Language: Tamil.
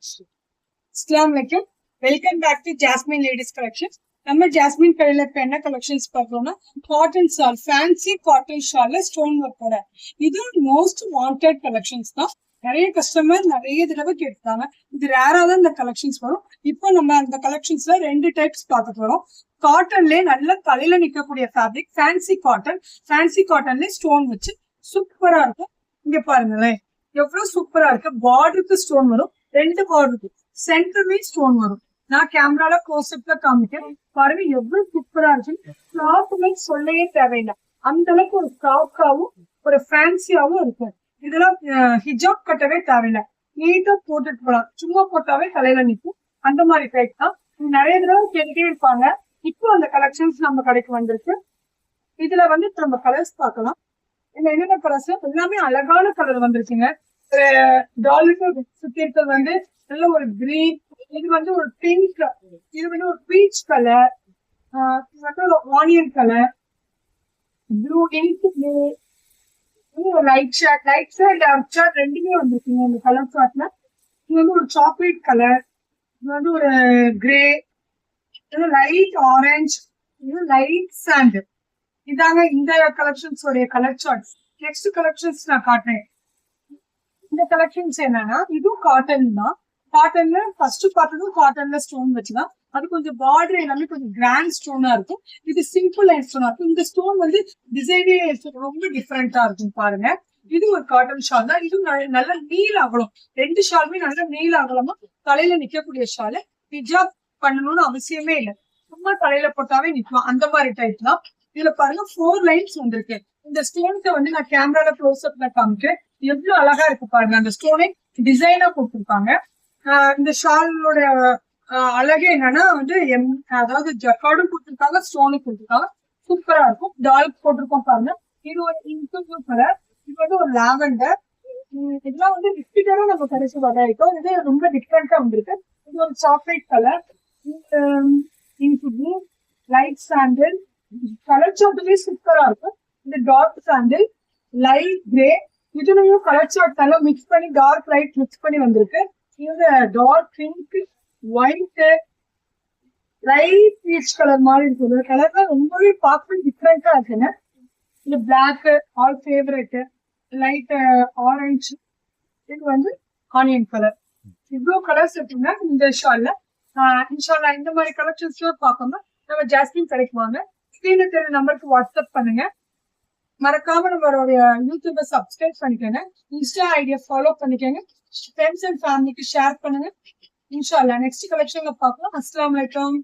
Assalamualaikum. Welcome back to Jasmine Ladies Collections. நம்ம ஜாஸ்மின் கடையில இப்ப என்ன கலெக்ஷன்ஸ் பார்க்கறோம்னா காட்டன் ஷால், ஃபேன்சி காட்டன் ஷால்ல ஸ்டோன் ஒர்க் வர இது மோஸ்ட் வாண்டட் கலெக்ஷன்ஸ் தான். நிறைய கஸ்டமர் நிறைய தடவை கேட்டுருக்காங்க. இது ரேரா தான் இந்த கலெக்ஷன்ஸ் வரும். இப்போ நம்ம அந்த கலெக்ஷன்ஸ்ல ரெண்டு டைப்ஸ் பார்க்க போறோம். காட்டன்லயே நல்ல தலையில நிக்கக்கூடிய ஃபேப்ரிக் ஃபேன்சி காட்டன். ஃபேன்சி காட்டன்லயே ஸ்டோன் வச்சு சூப்பரா இருக்கும். இங்க பாருங்களேன் எவ்வளவு சூப்பரா இருக்கு. பார்டருக்கு ஸ்டோன் வரும், ரெண்டு பார்டருக்கு சென்டர்லயும் ஸ்டோன் வரும். நான் கேமரால க்ளோஸ்அப்ல காமிக்கிறேன் பாருங்க எவ்வளவு சூப்பரா இருக்கு. கிளாத்துமே சொல்லவே தேவையில்லை, அந்த அளவுக்கு ஒரு கிராஃப்டாவும் ஒரு ஃபேன்சியாவும் இருக்கு. இதெல்லாம் ஹிஜாப் கட்டவே தேவையில்லை, நீட்டா போட்டுட்டு போலாம். சும்மா போட்டாவே தலையில நிற்கும். அந்த மாதிரி டைப் தான். நிறைய தடவை கேட்டுட்டே இருப்பாங்க. இப்போ அந்த கலெக்ஷன்ஸ் நம்ம கடைக்கு வந்திருக்கு. இதுல வந்து நம்ம கலர்ஸ் பார்க்கலாம். என்னென்ன கலர்ஸ் எல்லாமே அழகான கலர் வந்திருக்குங்க. டாலுக்கு சுத்தி இருக்கிறது வந்து நல்ல ஒரு கிரீன், இது வந்து ஒரு பிங்க், இது வந்து ஒரு பீச் கலர், இது வந்து ஒரு onion colour, blue, ink blue, light shade, dark shade ரெண்டுமே வந்துருக்குங்க இந்த கலர் ஷார்ட்ல. இது வந்து ஒரு சாக்லேட் கலர், இது வந்து ஒரு கிரே, இது லைட் ஆரஞ்சு, இது லைட் சாண்ட். இதாங்க இந்த கலெக்ஷன்ஸ் உடைய கலர் சார்ட்ஸ். நெக்ஸ்ட் கலெக்ஷன்ஸ் நான் காட்டுறேன். இந்த கலெக்ஷன்ஸ் என்னன்னா இதுவும் காட்டன் தான். காட்டன்ல ஃபர்ஸ்ட் பார்த்ததும் காட்டன்ல ஸ்டோன் வச்சுதான். அது கொஞ்சம் பார்டர் எல்லாமே கொஞ்சம் கிராண்ட் ஸ்டோனா இருக்கும். இது சிம்பிள் லைன் ஸ்டோனா இருக்கும். இந்த ஸ்டோன் வந்து டிசைனே ரொம்ப டிஃப்ரெண்டா இருக்கும் பாருங்க. இது ஒரு காட்டன் ஷால் தான். இது நல்ல நீல அகலம், ரெண்டு ஷாலுமே நல்ல நீல அகலமா தலையில நிக்கக்கூடிய ஷாலு. ஹிஜாப் பண்ணணும்னு அவசியமே இல்லை, சும்மா தலையில போட்டாவே நிக்கலாம். அந்த மாதிரி டைப் தான். இதுல பாருங்க 4 லைன்ஸ் வந்திருக்கு. இந்த ஸ்டோன்ஸை வந்து நான் கேமரால க்ளோஸ் அப்ல காமிக்கிறேன். எவ்வளவு அழகா இருக்கு பாருங்க. அந்த ஸ்டோனை டிசைனா போட்டிருப்பாங்க. இந்த ஷாலோட அழகே என்னன்னா வந்து அதாவது ஜக்கார்டும் கொடுத்துருக்காங்க, ஸ்டோனும் கொடுத்துருக்காங்க. சூப்பரா இருக்கும். டால் போட்டிருக்கோம் பாருங்க. இது ஒரு இன்க்ளூசிவ் கலர், இது வந்து ஒரு லாவெண்டர். இதெல்லாம் வந்து ரிப்பீட்டரா நம்ம கடைசி வரைக்கும் இது ரொம்ப டிஃப்ரெண்டா வந்திருக்கு. இது ஒரு chocolate colour, ink blue, light sandal. Colour சார்ட்லயே சூப்பரா இருக்கும். இந்த டார்க் சாண்டில், லைட் கிரே, இதுலயும் கலர் சார்ட் நல்லா மிக்ஸ் பண்ணி டார்க் லைட் மிக்ஸ் பண்ணி வந்திருக்கு. இது dark pink, white, light peach colour மாதிரி இருக்குது. கலர் தான் ரொம்பவே பார்க்க டிஃப்ரெண்டா இருக்குங்க. இது black, all favourite, light orange, இது வந்து ஆனியன் கலர். இவ்வளவு கலர்ஸ் இருக்குங்க இந்த ஷால்ல. இன்ஷால்லா இந்த மாதிரி கலெக்ஷன்ஸ் பார்க்கணும் நம்ம ஜாஸ்மின் கடைக்கு வாங்க. ஸ்கிரீன்ல தெரியுற நம்பருக்கு வாட்ஸ்அப் பண்ணுங்க. மறக்காம நம்மளுடைய யூடியூபை சப்ஸ்கிரைப் பண்ணிக்கோங்க. இன்ஸ்டா ஐடியா ஃபாலோ பண்ணிக்கோங்க. ஃப்ரெண்ட்ஸ் அண்ட் ஃபேமிலிக்கு ஷேர் பண்ணுங்க. இன்ஷால்லா நெக்ஸ்ட் கலெக்ஷன்ல பார்க்கலாம். அஸ்ஸலாமு அலைக்கும்.